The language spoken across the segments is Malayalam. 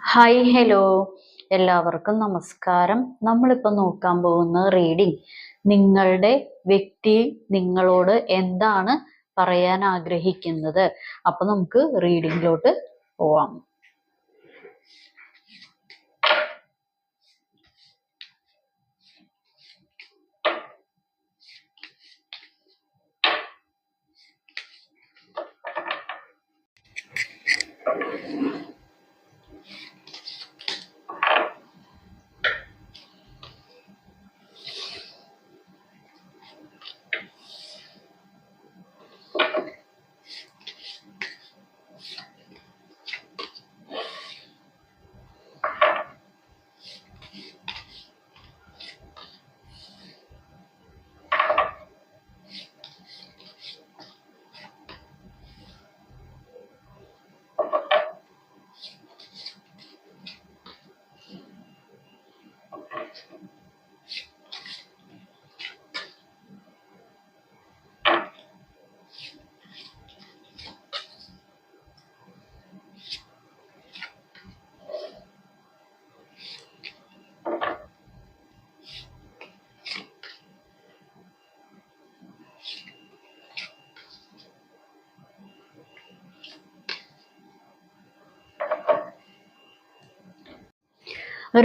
ഹായ് ഹലോ എല്ലാവർക്കും നമസ്കാരം. നമ്മളിപ്പോൾ നോക്കാൻ പോകുന്ന റീഡിംഗ് നിങ്ങളുടെ വ്യക്തി നിങ്ങളോട് എന്താണ് പറയാൻ ആഗ്രഹിക്കുന്നത്. അപ്പൊ നമുക്ക് റീഡിങ്ങിലോട്ട് പോവാം.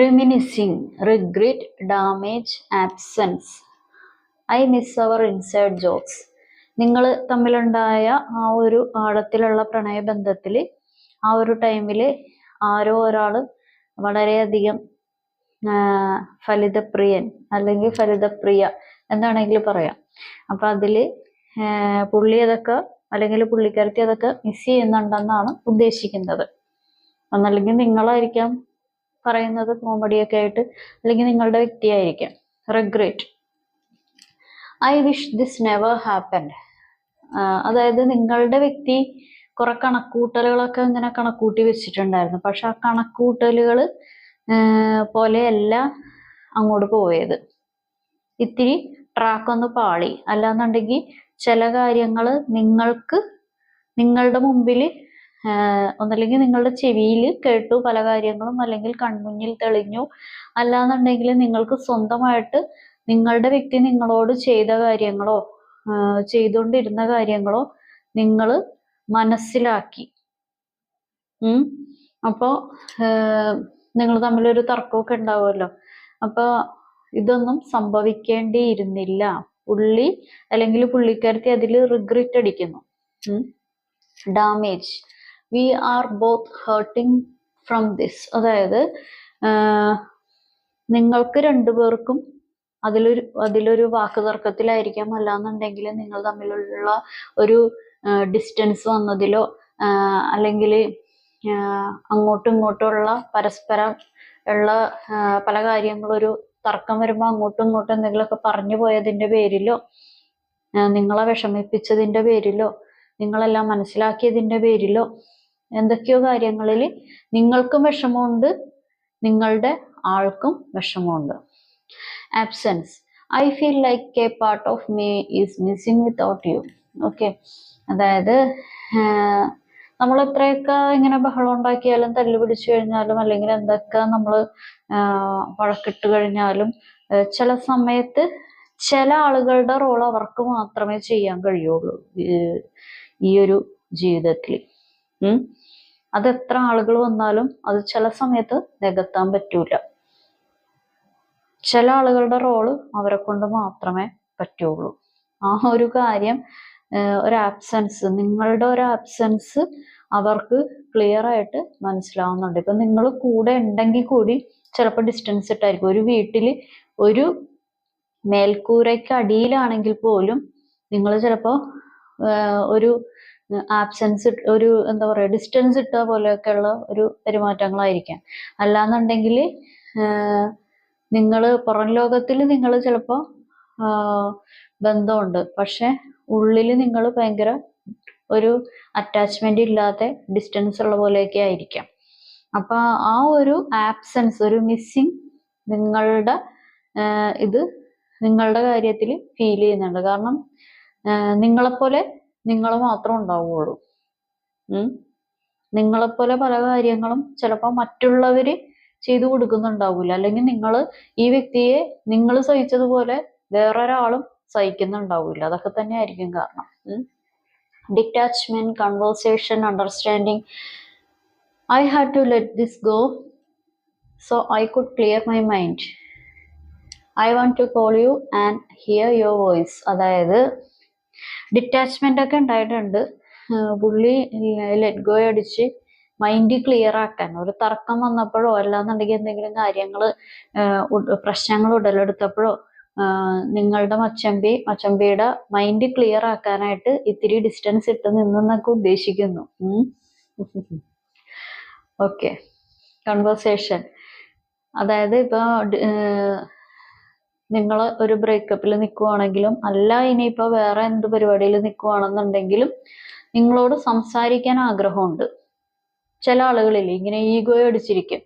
Reminiscing, regret, damage, absence. I miss our inside jokes. നിങ്ങൾ തമ്മിലുണ്ടായ ആ ഒരു ആഴത്തിലുള്ള പ്രണയബന്ധത്തിൽ ആ ഒരു ടൈമിൽ ആരോ ഒരാൾ വളരെയധികം ഫലിതപ്രിയൻ അല്ലെങ്കിൽ ഫലിതപ്രിയ എന്താണെങ്കിലും പറയാം. അപ്പം അതിൽ പുള്ളി അതൊക്കെ അല്ലെങ്കിൽ പുള്ളിക്കാരത്തി അതൊക്കെ മിസ് ചെയ്യുന്നുണ്ടെന്നാണ് ഉദ്ദേശിക്കുന്നത്. ഒന്നല്ലെങ്കിൽ നിങ്ങളായിരിക്കാം പറയുന്നത് കോമഡിയൊക്കെ ആയിട്ട്, അല്ലെങ്കിൽ നിങ്ങളുടെ വ്യക്തിയായിരിക്കാം. Regret, I wish this never happened. അതായത് നിങ്ങളുടെ വ്യക്തി കുറെ കണക്കൂട്ടലുകളൊക്കെ ഇങ്ങനെ കണക്കൂട്ടി വെച്ചിട്ടുണ്ടായിരുന്നു. പക്ഷെ ആ കണക്കൂട്ടലുകൾ പോലെയല്ല അങ്ങോട്ട് പോയത്. ഇത്തിരി ട്രാക്കൊന്ന് പാളി. അല്ലാന്നുണ്ടെങ്കിൽ ചില കാര്യങ്ങൾ നിങ്ങളുടെ മുമ്പിൽ ഒന്നല്ലെങ്കിൽ നിങ്ങളുടെ ചെവിയിൽ കേട്ടു പല കാര്യങ്ങളും, അല്ലെങ്കിൽ കൺമുന്നിൽ തെളിഞ്ഞു. അല്ലാന്നുണ്ടെങ്കിൽ നിങ്ങൾക്ക് സ്വന്തമായിട്ട് നിങ്ങളുടെ വ്യക്തി നിങ്ങളോട് ചെയ്ത കാര്യങ്ങളോ ചെയ്തുകൊണ്ടിരുന്ന കാര്യങ്ങളോ നിങ്ങൾ മനസ്സിലാക്കി. അപ്പോൾ നിങ്ങൾ തമ്മിലൊരു തർക്കമൊക്കെ ഉണ്ടാവുമല്ലോ. അപ്പോൾ ഇതൊന്നും സംഭവിക്കേണ്ടിയിരുന്നില്ല. പുള്ളി അല്ലെങ്കിൽ പുള്ളിക്കാരത്തി അതിൽ റിഗ്രറ്റ് അടിക്കുന്നു. Damage, we are both hurting from this. അതായത് നിങ്ങൾക്ക് രണ്ടുപേർക്കും അതിലൊരു വാക്ക് തർക്കത്തിലായിരിക്കാം, അല്ലാന്നുണ്ടെങ്കിൽ നിങ്ങൾ തമ്മിലുള്ള ഒരു ഡിസ്റ്റൻസ് വന്നതിലോ അല്ലെങ്കിൽ അങ്ങോട്ടും ഇങ്ങോട്ടുമുള്ള പരസ്പരം ഉള്ള പല കാര്യങ്ങളും ഒരു തർക്കം വരുമ്പോൾ അങ്ങോട്ടും ഇങ്ങോട്ടും എന്തെങ്കിലുമൊക്കെ പറഞ്ഞു പോയതിൻ്റെ പേരിലോ, നിങ്ങളെ വിഷമിപ്പിച്ചതിൻ്റെ പേരിലോ, നിങ്ങളെല്ലാം മനസ്സിലാക്കിയതിൻ്റെ പേരിലോ എന്തൊക്കെയോ കാര്യങ്ങളിൽ നിങ്ങൾക്കും വിഷമമുണ്ട്, നിങ്ങളുടെ ആൾക്കും വിഷമമുണ്ട്. Absence, I feel like A part of me is missing without you. Okay, അതായത് നമ്മൾ എത്രയൊക്കെ ഇങ്ങനെ ബഹളം ഉണ്ടാക്കിയാലും, തല്ലു പിടിച്ചു കഴിഞ്ഞാലും, അല്ലെങ്കിൽ എന്തൊക്കെ നമ്മൾ വഴക്കിട്ട് കഴിഞ്ഞാലും, ചില സമയത്ത് ചില ആളുകളുടെ റോൾ അവർക്ക് മാത്രമേ ചെയ്യാൻ കഴിയുള്ളൂ ഈ ഒരു ജീവിതത്തിൽ. അത് എത്ര ആളുകൾ വന്നാലും അത് ചില സമയത്ത് നികത്താൻ പറ്റൂല. ചില ആളുകളുടെ റോള് അവരെ കൊണ്ട് മാത്രമേ പറ്റുള്ളൂ. ആ ഒരു കാര്യം, ഒരു ആബ്സെൻസ്, നിങ്ങളുടെ ഒരു ആബ്സെൻസ് അവർക്ക് ക്ലിയർ ആയിട്ട് മനസ്സിലാവുന്നുണ്ട്. ഇപ്പൊ നിങ്ങൾ കൂടെ ഉണ്ടെങ്കിൽ കൂടി ചിലപ്പോൾ ഡിസ്റ്റൻസ് ഇട്ടായിരിക്കും. ഒരു വീട്ടിൽ ഒരു മേൽക്കൂരയ്ക്ക് അടിയിലാണെങ്കിൽ പോലും നിങ്ങൾ ചിലപ്പോൾ ഒരു ആബ്സെൻസ്, ഒരു എന്താ പറയുക, ഡിസ്റ്റൻസ് ഇട്ട പോലെയൊക്കെയുള്ള ഒരു പെരുമാറ്റങ്ങളായിരിക്കാം. അല്ലാന്നുണ്ടെങ്കിൽ നിങ്ങൾ പുറം ലോകത്തിൽ നിങ്ങൾ ചിലപ്പോൾ ബന്ധമുണ്ട്, പക്ഷെ ഉള്ളിൽ നിങ്ങൾ ഭയങ്കര ഒരു അറ്റാച്ച്മെന്റ് ഇല്ലാതെ ഡിസ്റ്റൻസ് ഉള്ള പോലെയൊക്കെ ആയിരിക്കാം. അപ്പൊ ആ ഒരു ആബ്സെൻസ്, ഒരു മിസ്സിങ് നിങ്ങളുടെ നിങ്ങളുടെ കാര്യത്തിൽ ഫീൽ ചെയ്യുന്നുണ്ട്. കാരണം നിങ്ങളെപ്പോലെ നിങ്ങൾ മാത്രം ഉണ്ടാവുള്ളൂ. നിങ്ങളെപ്പോലെ പല കാര്യങ്ങളും ചിലപ്പോൾ മറ്റുള്ളവര് ചെയ്തു കൊടുക്കുന്നുണ്ടാവില്ല, അല്ലെങ്കിൽ നിങ്ങൾ ഈ വ്യക്തിയെ നിങ്ങൾ സഹിച്ചതുപോലെ വേറൊരാളും സഹിക്കുന്നുണ്ടാവില്ല. അതൊക്കെ തന്നെ ആയിരിക്കും കാരണം. Detachment, conversation, understanding. I had to let this go so I could clear my mind. I want to call you and hear your voice. അതായത് ഡിറ്റാച്ച്മെന്റ് ഒക്കെ ഉണ്ടായിട്ടുണ്ട്. പുള്ളി ലെറ്റ് ഗോ അടിച്ച് മൈൻഡ് ക്ലിയർ ആക്കാൻ, ഒരു തർക്കം വന്നപ്പോഴോ അല്ലാന്നുണ്ടെങ്കിൽ എന്തെങ്കിലും കാര്യങ്ങൾ പ്രശ്നങ്ങൾ ഉടലെടുത്തപ്പോഴോ നിങ്ങളുടെ മച്ചമ്പിയുടെ മൈൻഡ് ക്ലിയർ ആക്കാനായിട്ട് ഇത്തിരി ഡിസ്റ്റൻസ് ഇട്ട് നിന്നൊക്കെ ഉദ്ദേശിക്കുന്നു. ഓക്കെ. കൺവേഴ്സേഷൻ, അതായത് ഇപ്പൊ നിങ്ങൾ ഒരു ബ്രേക്കപ്പിൽ നിൽക്കുവാണെങ്കിലും അല്ല ഇനിയിപ്പോ വേറെ എന്ത് പരിപാടിയിൽ നിൽക്കുവാണെന്നുണ്ടെങ്കിലും നിങ്ങളോട് സംസാരിക്കാൻ ആഗ്രഹമുണ്ട്. ചില ആളുകളില്ലേ ഇങ്ങനെ ഈഗോ അടിച്ചിരിക്കും,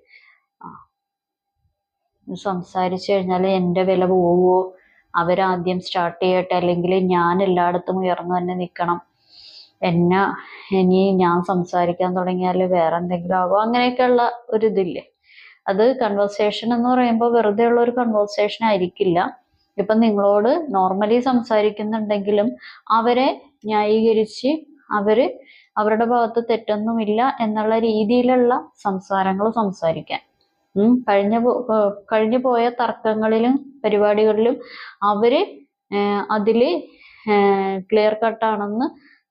സംസാരിച്ചു കഴിഞ്ഞാൽ എൻ്റെ വില പോവോ, അവരാദ്യം സ്റ്റാർട്ട് ചെയ്യട്ടെ, അല്ലെങ്കിൽ ഞാൻ എല്ലായിടത്തും ഉയർന്നു തന്നെ നിൽക്കണം, ഇനി ഞാൻ സംസാരിക്കാൻ തുടങ്ങിയാൽ വേറെ എന്തെങ്കിലും ആകുമോ, അങ്ങനെയൊക്കെയുള്ള ഒരു ഇതില്ലേ. അത് കൺവേഴ്സേഷൻ എന്ന് പറയുമ്പോൾ വെറുതെ ഉള്ള ഒരു കൺവേഴ്സേഷൻ ആയിരിക്കില്ല. ഇപ്പൊ നിങ്ങളോട് നോർമലി സംസാരിക്കുന്നുണ്ടെങ്കിലും അവരെ ന്യായീകരിച്ച് അവരുടെ ഭാഗത്ത് തെറ്റൊന്നുമില്ല എന്നുള്ള രീതിയിലുള്ള സംസാരങ്ങൾ സംസാരിക്കാൻ. കഴിഞ്ഞു പോയ തർക്കങ്ങളിലും പരിപാടികളിലും അവര് അതില് ക്ലിയർ കട്ടാണെന്ന്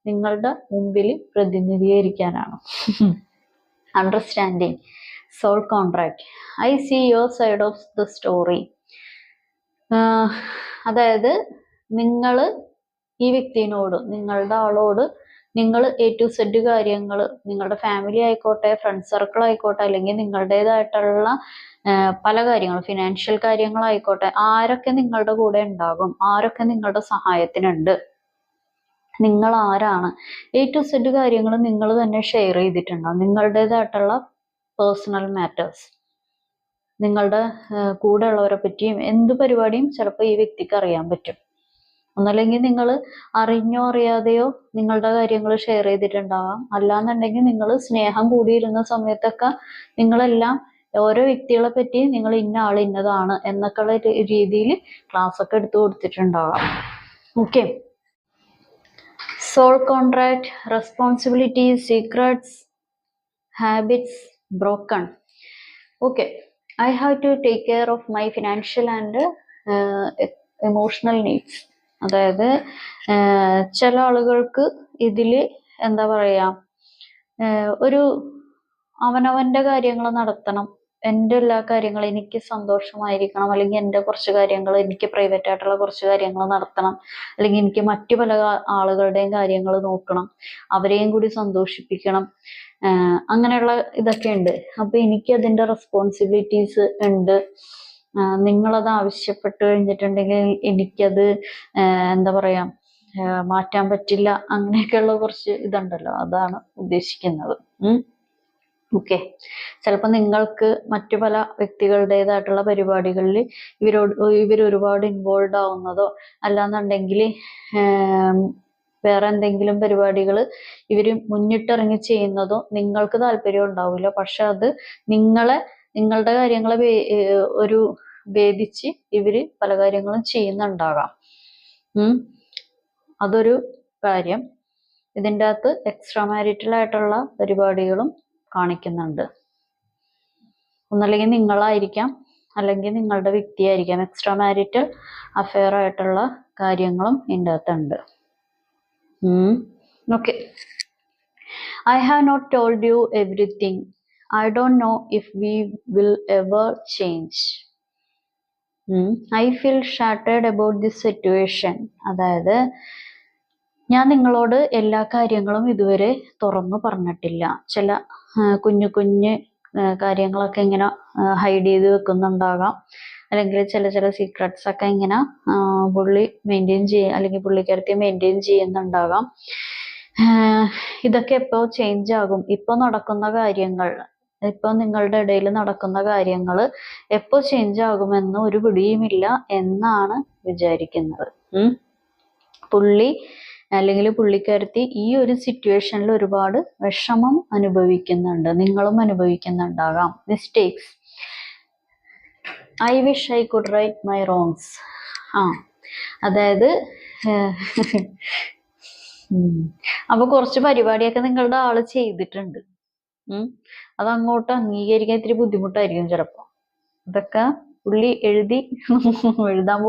നിങ്ങളുടെ മുമ്പിൽ പ്രതിനിധീകരിക്കാനാണ്. Understanding, soul contract. I see your side of the story. അതായത് നിങ്ങൾ ഈ വ്യക്തിനോട്, നിങ്ങളുടെ ആളോട് നിങ്ങൾ A to Z കാര്യങ്ങൾ, നിങ്ങളുടെ ഫാമിലി ആയിക്കോട്ടെ, ഫ്രണ്ട് സർക്കിൾ ആയിക്കോട്ടെ, അല്ലെങ്കിൽ നിങ്ങളുടേതായിട്ടുള്ള പല കാര്യങ്ങൾ, ഫിനാൻഷ്യൽ കാര്യങ്ങളായിക്കോട്ടെ, ആരൊക്കെ നിങ്ങളുടെ കൂടെ ഉണ്ടാകും, ആരൊക്കെ നിങ്ങളുടെ സഹായത്തിനുണ്ട്, നിങ്ങൾ ആരാണ്, A to Z കാര്യങ്ങൾ നിങ്ങൾ തന്നെ ഷെയർ ചെയ്തിട്ടുണ്ടാകും. നിങ്ങളുടേതായിട്ടുള്ള പേഴ്സണൽ മാറ്റേഴ്സ്, നിങ്ങളുടെ കൂടെ ഉള്ളവരെ പറ്റിയും എന്ത് പരിപാടിയും ചിലപ്പോൾ ഈ വ്യക്തിക്ക് അറിയാൻ പറ്റും. ഒന്നല്ലെങ്കിൽ നിങ്ങൾ അറിഞ്ഞോ അറിയാതെയോ നിങ്ങളുടെ കാര്യങ്ങൾ ഷെയർ ചെയ്തിട്ടുണ്ടാവാം. അല്ലാന്നുണ്ടെങ്കിൽ നിങ്ങൾ സ്നേഹം കൂടിയിരുന്ന സമയത്തൊക്കെ നിങ്ങളെല്ലാം ഓരോ വ്യക്തികളെ പറ്റി നിങ്ങൾ ഇന്ന ആൾ ഇന്നതാണ് എന്നൊക്കെയുള്ള രീതിയിൽ ക്ലാസ് ഒക്കെ എടുത്തു കൊടുത്തിട്ടുണ്ടാവാം. Okay. Soul contract, responsibilities, secrets, habits broken. Okay. I have to take care of my financial and emotional needs. അതായത് ചില ആളുകൾക്ക് ഇതില് എന്താ പറയാ, ഒരു അവനവന്റെ കാര്യങ്ങൾ നടത്തണം, എൻ്റെ എല്ലാ കാര്യങ്ങളും എനിക്ക് സന്തോഷമായിരിക്കണം, അല്ലെങ്കിൽ എൻ്റെ കുറച്ച് കാര്യങ്ങൾ, എനിക്ക് പ്രൈവറ്റ് ആയിട്ടുള്ള കുറച്ച് കാര്യങ്ങൾ നടത്തണം, അല്ലെങ്കിൽ എനിക്ക് മറ്റു പല ആളുകളുടെയും കാര്യങ്ങൾ നോക്കണം, അവരെയും കൂടി സന്തോഷിപ്പിക്കണം, അങ്ങനെയുള്ള ഇതൊക്കെ ഉണ്ട്. അപ്പൊ എനിക്ക് അതിൻ്റെ റെസ്പോൺസിബിലിറ്റീസ് ഉണ്ട്. നിങ്ങളത് ആവശ്യപ്പെട്ട് കഴിഞ്ഞിട്ടുണ്ടെങ്കിൽ എനിക്കത് എന്താ പറയാ മാറ്റാൻ പറ്റില്ല, അങ്ങനെയൊക്കെയുള്ള കുറച്ച് ഇതുണ്ടല്ലോ, അതാണ് ഉദ്ദേശിക്കുന്നത്. ചിലപ്പോൾ നിങ്ങൾക്ക് മറ്റു പല വ്യക്തികളുടേതായിട്ടുള്ള പരിപാടികളിൽ ഇവർ ഒരുപാട് ഇൻവോൾവ് ആവുന്നതോ അല്ലാന്നുണ്ടെങ്കിൽ വേറെ എന്തെങ്കിലും പരിപാടികൾ ഇവർ മുന്നിട്ടിറങ്ങി ചെയ്യുന്നതോ നിങ്ങൾക്ക് താല്പര്യം ഉണ്ടാവില്ല. പക്ഷെ അത് നിങ്ങളുടെ കാര്യങ്ങളെ ഒരു ഭേദിച്ച് ഇവര് പല കാര്യങ്ങളും ചെയ്യുന്നുണ്ടാകാം. അതൊരു കാര്യം. ഇതിൻ്റെ അകത്ത് എക്സ്ട്രാ മാരിറ്റൽ ആയിട്ടുള്ള പരിപാടികളും കാണിക്കുന്നുണ്ട്. ഒന്നല്ലെങ്കിൽ നിങ്ങളായിരിക്കാം, അല്ലെങ്കിൽ നിങ്ങളുടെ വ്യക്തിയായിരിക്കാം. എക്സ്ട്രാ മാരിറ്റൽ അഫെയർ ആയിട്ടുള്ള കാര്യങ്ങളും ഇതിൻ്റെ അകത്തുണ്ട്. Okay. I have not told you everything. I don't know if we will ever change. I feel shattered about this situation. അതായത് ഞാൻ നിങ്ങളോട് എല്ലാ കാര്യങ്ങളും ഇതുവരെ തുറന്നു പറഞ്ഞിട്ടില്ല. ചില കുഞ്ഞു കുഞ്ഞ് കാര്യങ്ങളൊക്കെ ഇങ്ങനെ ഹൈഡ് ചെയ്ത് വെക്കുന്നുണ്ടാകാം, അല്ലെങ്കിൽ ചില സീക്രട്സ് ഒക്കെ ഇങ്ങനെ പുള്ളി മെയിൻറ്റെയിൻ അല്ലെങ്കിൽ പുള്ളിക്കാരത്തി മെയിൻറ്റെയിൻ ചെയ്യുന്നുണ്ടാകാം. ഇതൊക്കെ എപ്പോ ചേഞ്ച് ആകും, ഇപ്പൊ നടക്കുന്ന കാര്യങ്ങൾ, ഇപ്പൊ നിങ്ങളുടെ ഇടയിൽ നടക്കുന്ന കാര്യങ്ങൾ എപ്പോ ചേഞ്ച് ആകുമെന്ന് ഒരു പിടിയുമില്ല എന്നാണ് വിചാരിക്കുന്നത്. പുള്ളി അല്ലെങ്കിൽ പുള്ളിക്കാരത്തി ഈ ഒരു സിറ്റുവേഷനിൽ ഒരുപാട് വിഷമം അനുഭവിക്കുന്നുണ്ട്. നിങ്ങളും അനുഭവിക്കുന്നുണ്ടാകാം. Mistakes. I wish I could right my wrongs. അതായത് അപ്പൊ കുറച്ച് പരിപാടിയൊക്കെ നിങ്ങളുടെ ആള് ചെയ്തിട്ടുണ്ട്. അത് അങ്ങോട്ട് അംഗീകരിക്കാൻ ഇത്തിരി ബുദ്ധിമുട്ടായിരിക്കും ചിലപ്പോ. അതൊക്കെ പുള്ളി എഴുതാൻ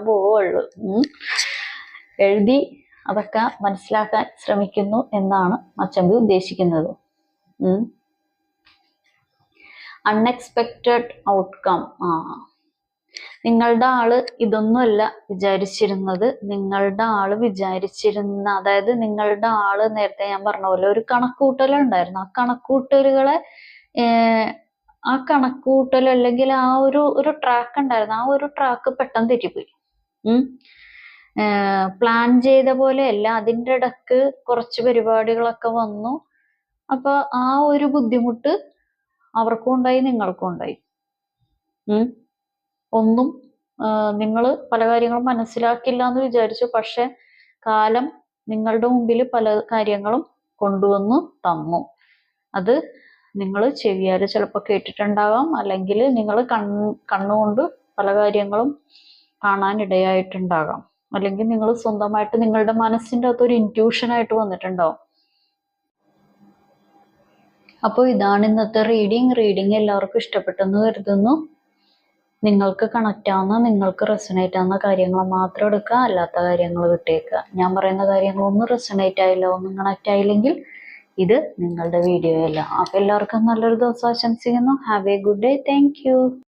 പോവുള്ളൂ. എഴുതി അതൊക്കെ മനസ്സിലാക്കാൻ ശ്രമിക്കുന്നു എന്നാണ് മച്ചമ്പി ഉദ്ദേശിക്കുന്നത്. Unexpected outcome. നിങ്ങളുടെ ആള് ഇതൊന്നുമല്ല വിചാരിച്ചിരുന്നത്. നിങ്ങളുടെ ആള് വിചാരിച്ചിരുന്ന, അതായത് നിങ്ങളുടെ ആള് നേരത്തെ ഞാൻ പറഞ്ഞ പോലെ ഒരു കണക്കൂട്ടലുണ്ടായിരുന്നു. ആ കണക്കൂട്ടൽ അല്ലെങ്കിൽ ആ ഒരു ട്രാക്ക് ഉണ്ടായിരുന്നു. ആ ഒരു ട്രാക്ക് പെട്ടെന്ന് തെറ്റിപ്പോയി. പ്ലാൻ ചെയ്ത പോലെയല്ല. അതിൻ്റെ ഇടക്ക് കുറച്ച് പരിപാടികളൊക്കെ വന്നു. അപ്പൊ ആ ഒരു ബുദ്ധിമുട്ട് അവർക്കും ഉണ്ടായി, നിങ്ങൾക്കും ഉണ്ടായി. ഒന്നും നിങ്ങൾ പല കാര്യങ്ങളും മനസ്സിലാക്കില്ല എന്ന് വിചാരിച്ചു. പക്ഷെ കാലം നിങ്ങളുടെ മുമ്പിൽ പല കാര്യങ്ങളും കൊണ്ടുവന്നു തന്നു. അത് നിങ്ങൾ ചെവിയാല് ചിലപ്പോൾ കേട്ടിട്ടുണ്ടാകാം, അല്ലെങ്കിൽ നിങ്ങൾ കണ്ണുകൊണ്ട് പല കാര്യങ്ങളും കാണാൻ ഇടയായിട്ടുണ്ടാകാം, അല്ലെങ്കിൽ നിങ്ങൾ സ്വന്തമായിട്ട് നിങ്ങളുടെ മനസ്സിൻ്റെ അകത്ത് ഒരു ഇൻറ്റ്യൂഷനായിട്ട് വന്നിട്ടുണ്ടാവും. അപ്പോൾ ഇതാണ് ഇന്നത്തെ റീഡിങ് എല്ലാവർക്കും ഇഷ്ടപ്പെട്ടെന്ന് കരുതുന്നു. നിങ്ങൾക്ക് കണക്റ്റ് ആവുന്ന, നിങ്ങൾക്ക് റെസണേറ്റ് ആവുന്ന കാര്യങ്ങൾ മാത്രം എടുക്കുക, അല്ലാത്ത കാര്യങ്ങൾ വിട്ടേക്കുക. ഞാൻ പറയുന്ന കാര്യങ്ങളൊന്നും റെസണേറ്റ് ആയില്ല, ഒന്നും കണക്റ്റ് ആയില്ലെങ്കിൽ ഇത് നിങ്ങളുടെ വീഡിയോ അല്ല. അപ്പോൾ എല്ലാവർക്കും നല്ലൊരു ദിവസം ആശംസിക്കുന്നു. Have A good day. Thank you.